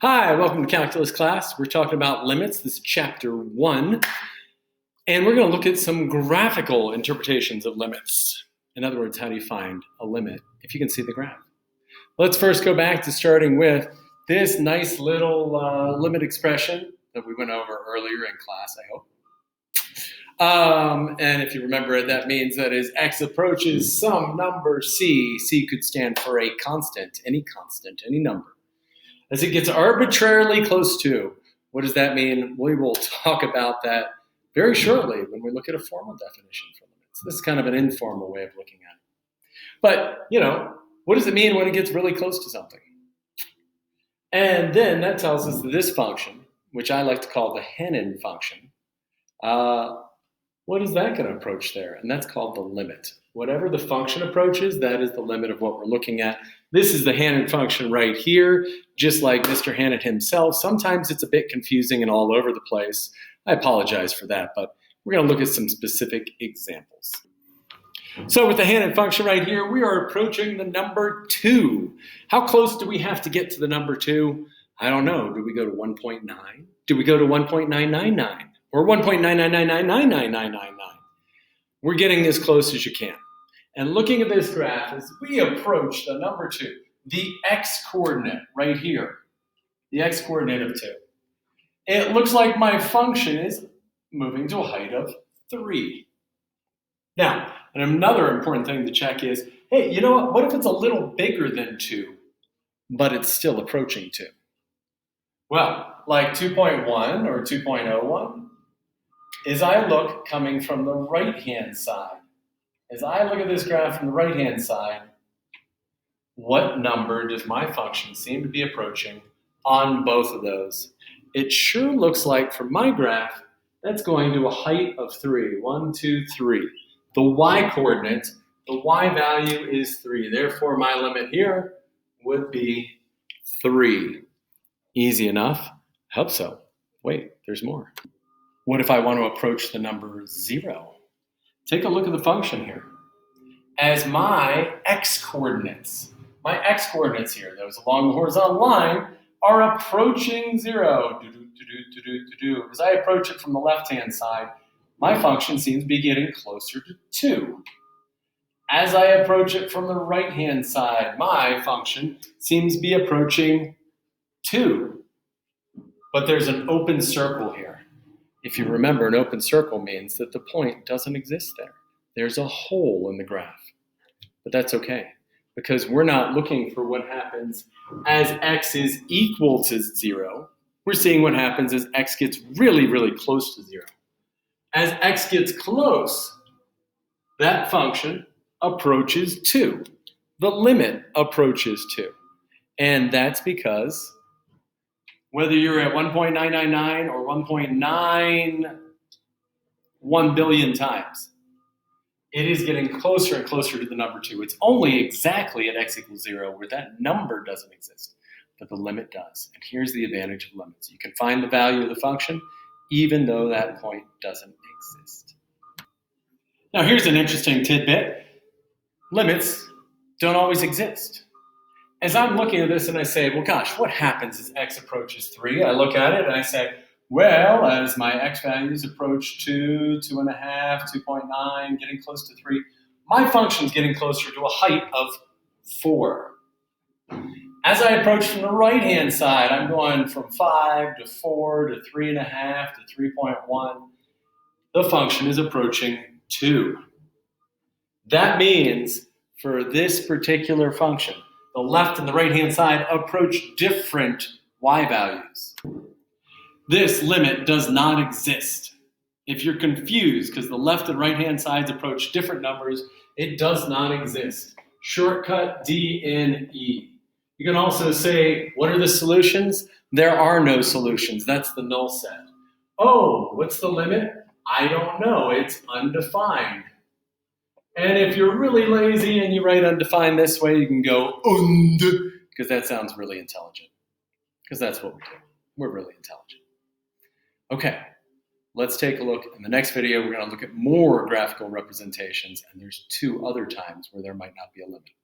Hi, welcome to calculus class. We're talking about limits. This is chapter 1, and we're going to look at some graphical interpretations of limits. In other words, how do you find a limit if you can see the graph? Let's first go back to starting with this nice little limit expression that we went over earlier in class, I hope. And if you remember it, that means that as x approaches some number c, c could stand for a constant, any number. As it gets arbitrarily close to, what does that mean? We will talk about that very shortly when we look at a formal definition for limits. This is kind of an informal way of looking at it. But, what does it mean when it gets really close to something? And then that tells us that this function, which I like to call the Hannon function, what is that going to approach there? And that's called the limit. Whatever the function approaches, that is the limit of what we're looking at. This is the Hannon function right here, just like Mr. Hannon himself. Sometimes it's a bit confusing and all over the place. I apologize for that, but we're going to look at some specific examples. So with the Hannon function right here, we are approaching the number 2. How close do we have to get to the number 2? I don't know. Do we go to 1.9? Do we go to 1.999? Or 1.999999999? We're getting as close as you can. And looking at this graph, as we approach the number 2, the x-coordinate right here, the x-coordinate of 2, it looks like my function is moving to a height of 3. Now, and another important thing to check is, hey, you know what? What if it's a little bigger than 2, but it's still approaching 2? Well, like 2.1 or 2.01, as I look coming from the right-hand side, as I look at this graph from the right-hand side, what number does my function seem to be approaching on both of those? It sure looks like, from my graph, that's going to a height of 3. 1, 2, 3. The y-coordinate, the y value is 3. Therefore, my limit here would be 3. Easy enough? I hope so. Wait, there's more. What if I want to approach the number 0? Take a look at the function here. As my x-coordinates here, those along the horizontal line, are approaching 0. As I approach it from the left-hand side, my function seems to be getting closer to 2. As I approach it from the right-hand side, my function seems to be approaching 2. But there's an open circle here. If you remember, an open circle means that the point doesn't exist there. There's a hole in the graph. But that's okay, because we're not looking for what happens as x is equal to 0. We're seeing what happens as x gets really, really close to 0. As x gets close, that function approaches 2. The limit approaches 2. And that's because whether you're at 1.999 or 1.91 billion times, it is getting closer and closer to the number 2. It's only exactly at x equals 0 where that number doesn't exist, but the limit does. And here's the advantage of limits. You can find the value of the function even though that point doesn't exist. Now here's an interesting tidbit. Limits don't always exist. As I'm looking at this and I say, well, gosh, what happens as x approaches 3? I look at it and I say, well, as my x values approach 2, 2.5, 2.9, getting close to 3, my function's getting closer to a height of 4. As I approach from the right-hand side, I'm going from 5 to 4 to 3.5 to 3.1. The function is approaching 2. That means for this particular function, the left and the right-hand side approach different y values. This limit does not exist. If you're confused because the left and right-hand sides approach different numbers, it does not exist. Shortcut DNE. You can also say, what are the solutions? There are no solutions. That's the null set. Oh, what's the limit? I don't know. It's undefined. And if you're really lazy and you write undefined this way, you can go und, because that sounds really intelligent. Because that's what we do. We're really intelligent. Okay, let's take a look. In the next video, we're going to look at more graphical representations, and there's 2 other times where there might not be a limit.